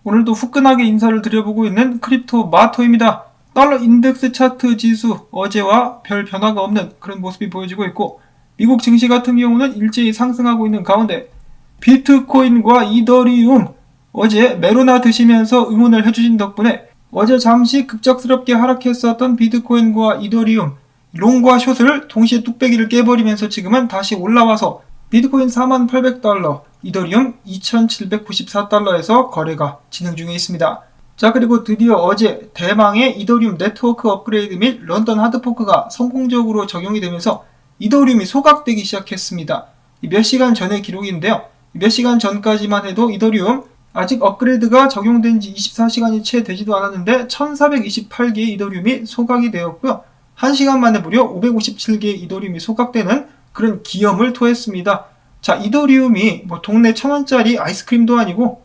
오늘도 후끈하게 인사를 드려보고 있는 크립토 마토입니다. 달러 인덱스 차트 지수 어제와 별 변화가 없는 그런 모습이 보여지고 있고, 미국 증시 같은 경우는 일제히 상승하고 있는 가운데 비트코인과 이더리움 어제 메로나 드시면서 응원을 해주신 덕분에 어제 잠시 급작스럽게 하락했었던 비트코인과 이더리움 롱과 숏을 동시에 뚝배기를 깨버리면서 지금은 다시 올라와서 비트코인 48,800달러, 이더리움 2,794달러에서 거래가 진행 중에 있습니다. 자, 그리고 드디어 어제 대망의 이더리움 네트워크 업그레이드 및 런던 하드포크가 성공적으로 적용이 되면서 이더리움이 소각되기 시작했습니다. 몇 시간 전의 기록인데요. 몇 시간 전까지만 해도 이더리움 아직 업그레이드가 적용된 지 24시간이 채 되지도 않았는데 1428개의 이더리움이 소각이 되었고요. 1시간 만에 무려 557개의 이더리움이 소각되는 그런 기염을 토했습니다. 자, 이더리움이 동네 1,000원짜리 아이스크림도 아니고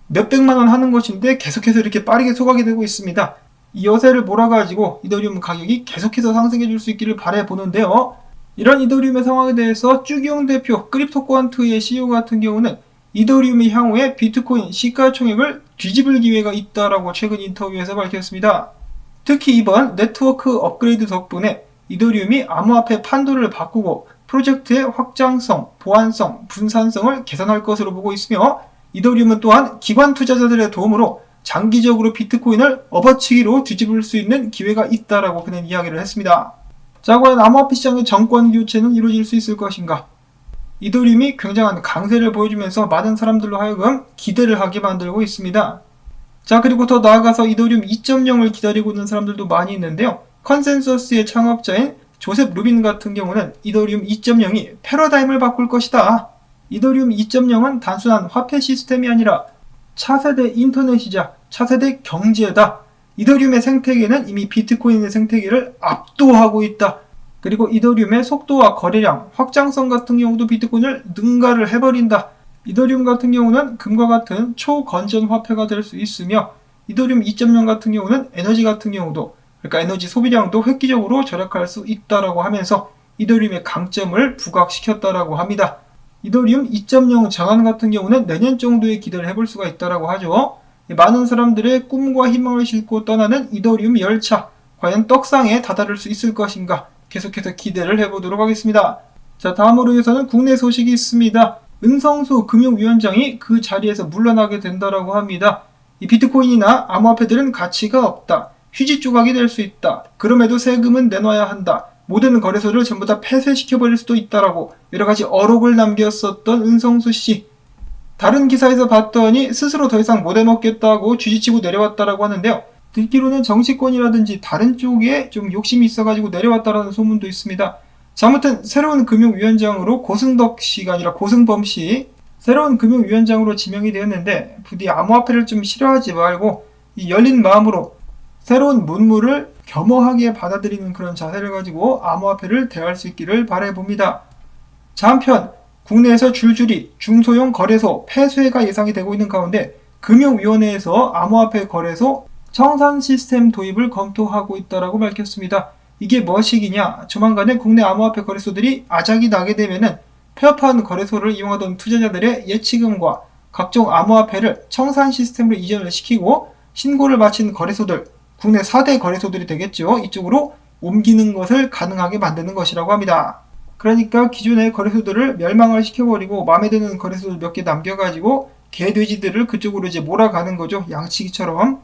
몇백만원 하는 것인데 계속해서 이렇게 빠르게 소각이 되고 있습니다. 이 여세를 몰아가지고 이더리움 가격이 계속해서 상승해 줄 수 있기를 바라보는데요. 이런 이더리움의 상황에 대해서 쭈기용 대표 크립토코안트의 CEO 같은 경우는 이더리움이 향후에 비트코인 시가총액을 뒤집을 기회가 있다라고 최근 인터뷰에서 밝혔습니다. 특히 이번 네트워크 업그레이드 덕분에 이더리움이 암호화폐 판도를 바꾸고 프로젝트의 확장성, 보안성, 분산성을 개선할 것으로 보고 있으며, 이더리움은 또한 기관 투자자들의 도움으로 장기적으로 비트코인을 업어치기로 뒤집을 수 있는 기회가 있다라고 그는 이야기를 했습니다. 자, 과연 암호화폐 시장의 정권 교체는 이루어질 수 있을 것인가? 이더리움이 굉장한 강세를 보여주면서 많은 사람들로 하여금 기대를 하게 만들고 있습니다. 자, 그리고 더 나아가서 이더리움 2.0을 기다리고 있는 사람들도 많이 있는데요. 컨센서스의 창업자인 조셉 루빈 같은 경우는 이더리움 2.0이 패러다임을 바꿀 것이다. 이더리움 2.0은 단순한 화폐 시스템이 아니라 차세대 인터넷이자 차세대 경제다. 이더리움의 생태계는 이미 비트코인의 생태계를 압도하고 있다. 그리고 이더리움의 속도와 거래량, 확장성 같은 경우도 비트코인을 능가를 해버린다. 이더리움 같은 경우는 금과 같은 초건전 화폐가 될 수 있으며, 이더리움 2.0 같은 경우는 에너지 같은 경우도, 그러니까 에너지 소비량도 획기적으로 절약할 수 있다라고 하면서 이더리움의 강점을 부각시켰다라고 합니다. 이더리움 2.0 전환 같은 경우는 내년 정도에 기대를 해볼 수가 있다라고 하죠. 많은 사람들의 꿈과 희망을 싣고 떠나는 이더리움 열차, 과연 떡상에 다다를 수 있을 것인가 계속해서 기대를 해보도록 하겠습니다. 자, 다음으로 해서는 국내 소식이 있습니다. 은성수 금융위원장이 그 자리에서 물러나게 된다라고 합니다. 이 비트코인이나 암호화폐들은 가치가 없다. 휴지 조각이 될 수 있다. 그럼에도 세금은 내놔야 한다. 모든 거래소를 전부 다 폐쇄시켜버릴 수도 있다라고 여러가지 어록을 남겼었던 은성수 씨. 다른 기사에서 봤더니 스스로 더 이상 못 해먹겠다고 쥐지치고 내려왔다라고 하는데요. 듣기로는 정치권이라든지 다른 쪽에 좀 욕심이 있어가지고 내려왔다라는 소문도 있습니다. 자, 아무튼 새로운 금융위원장으로 고승덕 씨가 아니라 고승범 씨, 새로운 금융위원장으로 지명이 되었는데 부디 암호화폐를 좀 싫어하지 말고 이 열린 마음으로 새로운 문물을 겸허하게 받아들이는 그런 자세를 가지고 암호화폐를 대할 수 있기를 바라봅니다. 자, 한편 국내에서 줄줄이 중소형 거래소 폐쇄가 예상이 되고 있는 가운데 금융위원회에서 암호화폐 거래소 청산 시스템 도입을 검토하고 있다고 밝혔습니다. 이게 무엇이냐? 조만간에 국내 암호화폐 거래소들이 아작이 나게 되면은 폐업한 거래소를 이용하던 투자자들의 예치금과 각종 암호화폐를 청산 시스템으로 이전을 시키고 신고를 마친 거래소들, 국내 4대 거래소들이 되겠죠. 이쪽으로 옮기는 것을 가능하게 만드는 것이라고 합니다. 그러니까 기존의 거래소들을 멸망을 시켜버리고 마음에 드는 거래소들 몇 개 남겨가지고 개돼지들을 그쪽으로 이제 몰아가는 거죠. 양치기처럼.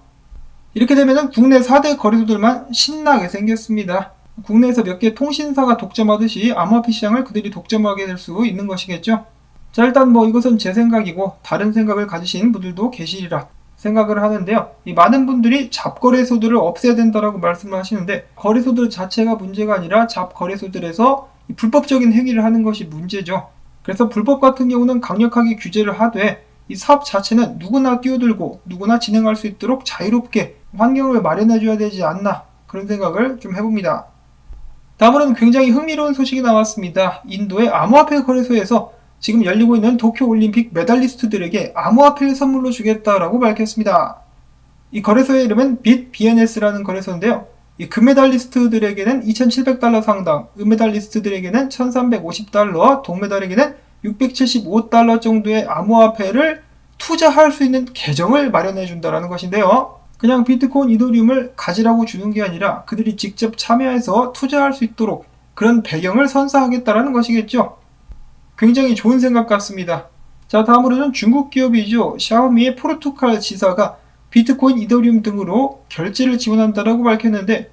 이렇게 되면은 국내 4대 거래소들만 신나게 생겼습니다. 국내에서 몇 개 통신사가 독점하듯이 암호화폐 시장을 그들이 독점하게 될 수 있는 것이겠죠. 자, 일단 이것은 제 생각이고 다른 생각을 가지신 분들도 계시리라 생각을 하는데요. 이 많은 분들이 잡거래소들을 없애야 된다라고 말씀을 하시는데, 거래소들 자체가 문제가 아니라 잡거래소들에서 불법적인 행위를 하는 것이 문제죠. 그래서 불법 같은 경우는 강력하게 규제를 하되 이 사업 자체는 누구나 끼어들고 누구나 진행할 수 있도록 자유롭게 환경을 마련해줘야 되지 않나, 그런 생각을 좀 해봅니다. 다음으로는 굉장히 흥미로운 소식이 나왔습니다. 인도의 암호화폐 거래소에서 지금 열리고 있는 도쿄올림픽 메달리스트들에게 암호화폐를 선물로 주겠다라고 밝혔습니다. 이 거래소의 이름은 BitBNS라는 거래소인데요. 이 금메달리스트들에게는 2,700달러 상당, 은메달리스트들에게는 1,350달러, 동메달에게는 675달러 정도의 암호화폐를 투자할 수 있는 계정을 마련해 준다는 것인데요. 그냥 비트코인 이더리움을 가지라고 주는 게 아니라 그들이 직접 참여해서 투자할 수 있도록 그런 배경을 선사하겠다는 것이겠죠. 굉장히 좋은 생각 같습니다. 자, 다음으로는 중국 기업이죠. 샤오미의 포르투갈 지사가 비트코인, 이더리움 등으로 결제를 지원한다라고 밝혔는데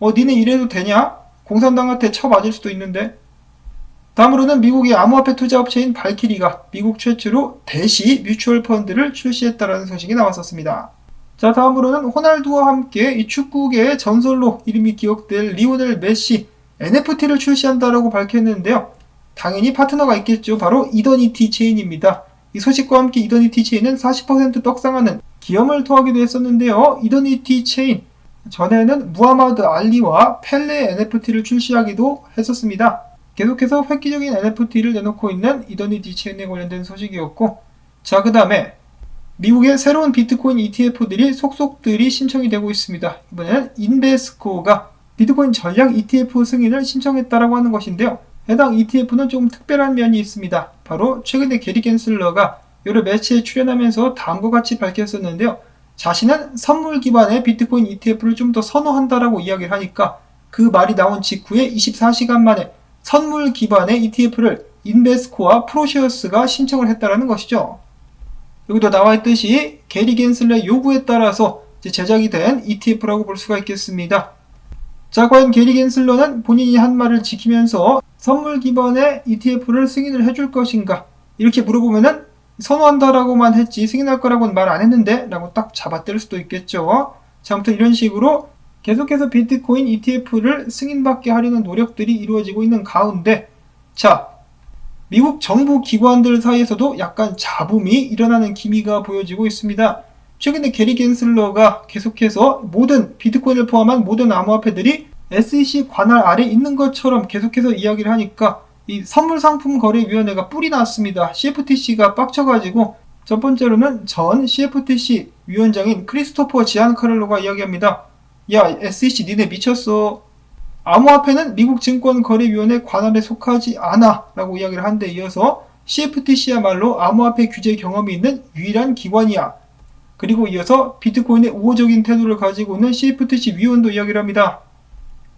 니네 이래도 되냐? 공산당한테 쳐맞을 수도 있는데. 다음으로는 미국의 암호화폐 투자업체인 발키리가 미국 최초로 대시 뮤추얼 펀드를 출시했다라는 소식이 나왔었습니다. 자, 다음으로는 호날두와 함께 이 축구계의 전설로 이름이 기억될 리오넬 메시 NFT를 출시한다라고 밝혔는데요. 당연히 파트너가 있겠죠. 바로 이더니티 체인입니다. 이 소식과 함께 이더니티 체인은 40% 떡상하는 기염을 토하기도 했었는데요. 이더니티 체인 전에는 무하마드 알리와 펠레 NFT를 출시하기도 했었습니다. 계속해서 획기적인 NFT를 내놓고 있는 이더니티 체인에 관련된 소식이었고, 자, 그 다음에 미국의 새로운 비트코인 ETF들이 속속들이 신청이 되고 있습니다. 이번에는 인베스코가 비트코인 전략 ETF 승인을 신청했다라고 하는 것인데요. 해당 ETF는 좀 특별한 면이 있습니다. 바로 최근에 게리 겐슬러가 여러 매체에 출연하면서 다음과 같이 밝혔었는데요. 자신은 선물 기반의 비트코인 ETF를 좀 더 선호한다라고 이야기를 하니까 그 말이 나온 직후에 24시간 만에 선물 기반의 ETF를 인베스코와 프로시어스가 신청을 했다라는 것이죠. 여기도 나와있듯이 게리 겐슬러의 요구에 따라서 제작이 된 ETF라고 볼 수가 있겠습니다. 자, 과연 게리 겐슬러는 본인이 한 말을 지키면서 선물 기반의 ETF를 승인을 해줄 것인가? 이렇게 물어보면은 선호한다라고만 했지 승인할 거라고는 말 안 했는데 라고 딱 잡아댈 수도 있겠죠. 자, 아무튼 이런 식으로 계속해서 비트코인 ETF를 승인받게 하려는 노력들이 이루어지고 있는 가운데, 자, 미국 정부 기관들 사이에서도 약간 잡음이 일어나는 기미가 보여지고 있습니다. 최근에 게리 겐슬러가 계속해서 모든 비트코인을 포함한 모든 암호화폐들이 SEC 관할 아래 있는 것처럼 계속해서 이야기를 하니까 이 선물상품거래위원회가 뿔이 났습니다. CFTC가 빡쳐가지고 첫 번째로는 전 CFTC 위원장인 크리스토퍼 지안카를로가 이야기합니다. 야, SEC 니네 미쳤어. 암호화폐는 미국 증권거래위원회 관할에 속하지 않아 라고 이야기를 한 데 이어서 CFTC야말로 암호화폐 규제 경험이 있는 유일한 기관이야. 그리고 이어서 비트코인의 우호적인 태도를 가지고 있는 CFTC 위원도 이야기를 합니다.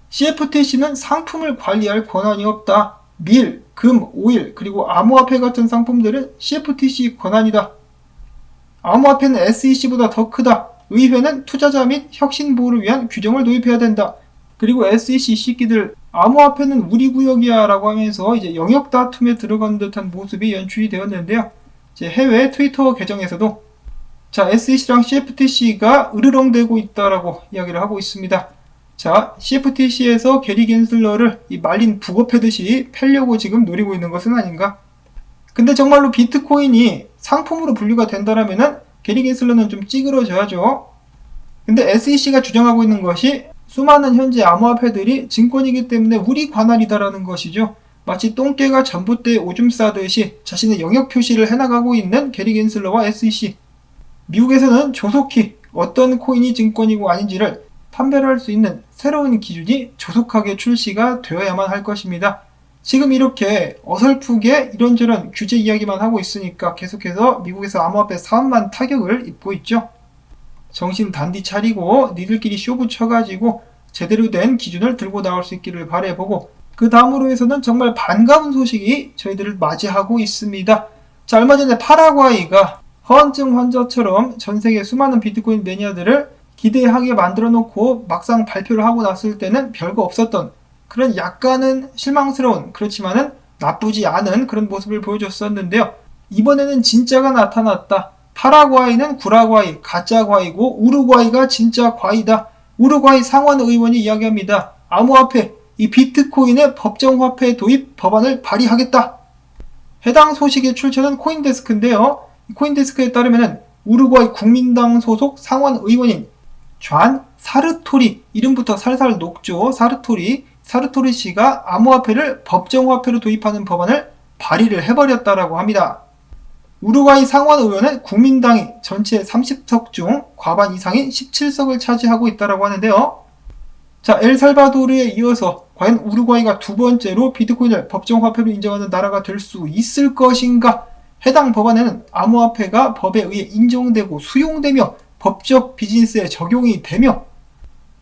CFTC는 상품을 관리할 권한이 없다. 밀, 금, 오일, 그리고 암호화폐 같은 상품들은 CFTC 권한이다. 암호화폐는 SEC보다 더 크다. 의회는 투자자 및 혁신 보호를 위한 규정을 도입해야 된다. 그리고 SEC 새끼들 암호화폐는 우리 구역이야 라고 하면서 이제 영역 다툼에 들어간 듯한 모습이 연출이 되었는데요. 이제 해외 트위터 계정에서도 자, SEC랑 CFTC가 으르렁대고 있다라고 이야기를 하고 있습니다. 자, CFTC에서 게리 겐슬러를 이 말린 북어 패듯이 패려고 지금 노리고 있는 것은 아닌가? 근데 정말로 비트코인이 상품으로 분류가 된다라면은 게리 겐슬러는 좀 찌그러져야죠. 근데 SEC가 주장하고 있는 것이 수많은 현재 암호화폐들이 증권이기 때문에 우리 관할이다라는 것이죠. 마치 똥개가 전봇대에 오줌 싸듯이 자신의 영역 표시를 해나가고 있는 게리 겐슬러와 SEC. 미국에서는 조속히 어떤 코인이 증권이고 아닌지를 판별을 할 수 있는 새로운 기준이 조속하게 출시가 되어야만 할 것입니다. 지금 이렇게 어설프게 이런저런 규제 이야기만 하고 있으니까 계속해서 미국에서 암호화폐 사업만 타격을 입고 있죠. 정신 단디 차리고 니들끼리 쇼 붙여가지고 제대로 된 기준을 들고 나올 수 있기를 바라보고, 그 다음으로 해서는 정말 반가운 소식이 저희들을 맞이하고 있습니다. 자, 얼마 전에 파라과이가 허언증 환자처럼 전세계 수많은 비트코인 매니아들을 기대하게 만들어 놓고 막상 발표를 하고 났을 때는 별거 없었던 그런 약간은 실망스러운, 그렇지만은 나쁘지 않은 그런 모습을 보여줬었는데요. 이번에는 진짜가 나타났다. 파라과이는 구라과이, 가짜 과이고 우루과이가 진짜 과이다. 우루과이 상원 의원이 이야기합니다. 암호화폐, 이 비트코인의 법정화폐 도입 법안을 발의하겠다. 해당 소식의 출처는 코인데스크인데요. 코인데스크에 따르면 우루과이 국민당 소속 상원 의원인 좌안 사르토리, 이름부터 살살 녹죠. 사르토리 씨가 암호화폐를 법정화폐로 도입하는 법안을 발의를 해버렸다라고 합니다. 우루과이 상원 의원은 국민당이 전체 30석 중 과반 이상인 17석을 차지하고 있다라고 하는데요. 자, 엘살바도르에 이어서 과연 우루과이가 두 번째로 비트코인을 법정화폐로 인정하는 나라가 될 수 있을 것인가? 해당 법안에는 암호화폐가 법에 의해 인정되고 수용되며 법적 비즈니스에 적용이 되며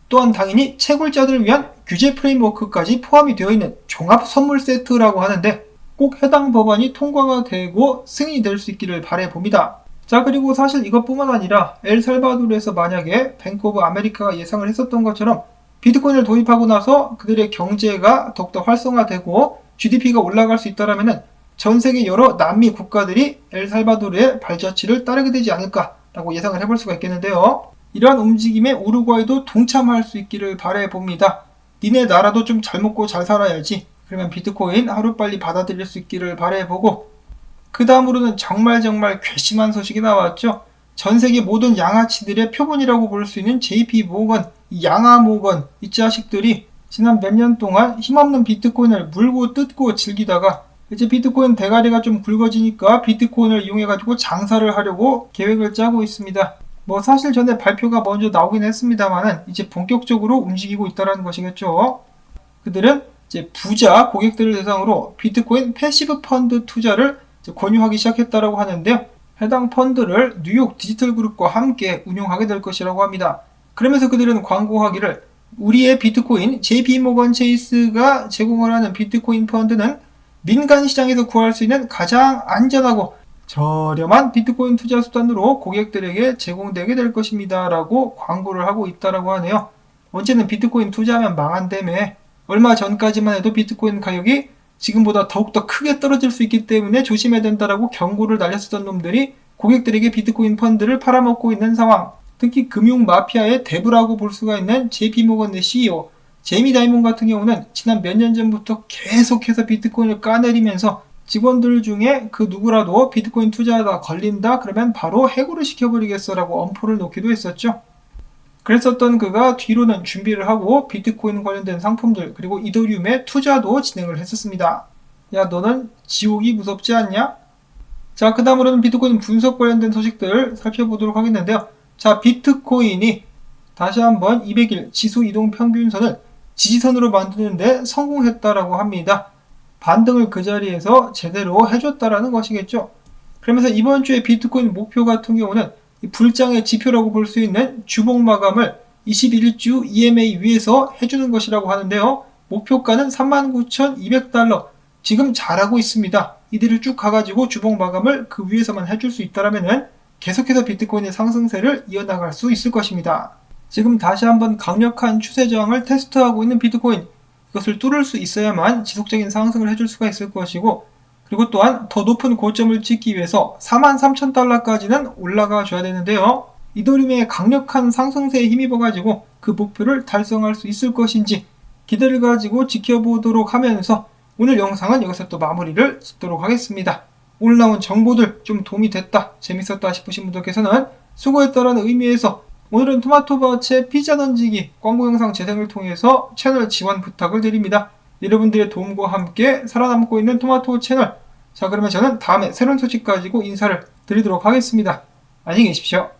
또한 당연히 채굴자들을 위한 규제 프레임워크까지 포함이 되어 있는 종합 선물 세트라고 하는데 꼭 해당 법안이 통과가 되고 승인이 될 수 있기를 바라봅니다. 자, 그리고 사실 이것뿐만 아니라 엘살바도르에서 만약에 뱅크 오브 아메리카가 예상을 했었던 것처럼 비트코인을 도입하고 나서 그들의 경제가 더욱더 활성화되고 GDP가 올라갈 수 있다면 전 세계 여러 남미 국가들이 엘살바도르의 발자취를 따르게 되지 않을까라고 예상을 해볼 수가 있겠는데요. 이러한 움직임에 우루과이도 동참할 수 있기를 바라봅니다. 니네 나라도 좀 잘 먹고 잘 살아야지. 그러면 비트코인 하루빨리 받아들일 수 있기를 바라보고, 그 다음으로는 정말 괘씸한 소식이 나왔죠. 전 세계 모든 양아치들의 표본이라고 볼 수 있는 JP 모건, 양아 모건 이 자식들이 지난 몇 년 동안 힘없는 비트코인을 물고 뜯고 즐기다가 이제 비트코인 대가리가 좀 굵어지니까 비트코인을 이용해가지고 장사를 하려고 계획을 짜고 있습니다. 뭐 사실 전에 발표가 먼저 나오긴 했습니다만은 이제 본격적으로 움직이고 있다는 것이겠죠. 그들은 이제 부자 고객들을 대상으로 비트코인 패시브 펀드 투자를 권유하기 시작했다고 하는데요. 해당 펀드를 뉴욕 디지털 그룹과 함께 운용하게 될 것이라고 합니다. 그러면서 그들은 광고하기를 우리의 비트코인 JP모건 체이스가 제공을 하는 비트코인 펀드는 민간 시장에서 구할 수 있는 가장 안전하고 저렴한 비트코인 투자 수단으로 고객들에게 제공되게 될 것입니다 라고 광고를 하고 있다고 하네요. 언제는 비트코인 투자하면 망한다며. 얼마 전까지만 해도 비트코인 가격이 지금보다 더욱더 크게 떨어질 수 있기 때문에 조심해야 된다라고 경고를 날렸었던 놈들이 고객들에게 비트코인 펀드를 팔아먹고 있는 상황. 특히 금융 마피아의 대부라고 볼 수가 있는 JP모건의 CEO 제이미 다이몬 같은 경우는 지난 몇 년 전부터 계속해서 비트코인을 까내리면서 직원들 중에 그 누구라도 비트코인 투자하다 걸린다 그러면 바로 해고를 시켜버리겠어라고 엄포를 놓기도 했었죠. 그랬었던 그가 뒤로는 준비를 하고 비트코인 관련된 상품들 그리고 이더리움의 투자도 진행을 했었습니다. 야, 너는 지옥이 무섭지 않냐? 자, 그 다음으로는 비트코인 분석 관련된 소식들 살펴보도록 하겠는데요. 자, 비트코인이 다시 한번 200일 지수 이동 평균선을 지지선으로 만드는데 성공했다라고 합니다. 반등을 그 자리에서 제대로 해줬다라는 것이겠죠. 그러면서 이번 주에 비트코인 목표 같은 경우는 불장의 지표라고 볼 수 있는 주봉 마감을 21주 EMA 위에서 해주는 것이라고 하는데요. 목표가는 39,200달러. 지금 잘하고 있습니다. 이대로 쭉 가가지고 주봉 마감을 그 위에서만 해줄 수 있다면 계속해서 비트코인의 상승세를 이어나갈 수 있을 것입니다. 지금 다시 한번 강력한 추세 저항을 테스트하고 있는 비트코인. 이것을 뚫을 수 있어야만 지속적인 상승을 해줄 수가 있을 것이고, 그리고 또한 더 높은 고점을 찍기 위해서 43,000달러까지는 올라가 줘야 되는데요. 이더리움의 강력한 상승세에 힘입어가지고 그 목표를 달성할 수 있을 것인지 기대를 가지고 지켜보도록 하면서 오늘 영상은 여기서 또 마무리를 짓도록 하겠습니다. 오늘 나온 정보들 좀 도움이 됐다, 재밌었다 싶으신 분들께서는 수고했다라는 의미에서 오늘은 토마토밭의 피자 던지기 광고 영상 재생을 통해서 채널 지원 부탁을 드립니다. 여러분들의 도움과 함께 살아남고 있는 토마토 채널. 자, 그러면 저는 다음에 새로운 소식 가지고 인사를 드리도록 하겠습니다. 안녕히 계십시오.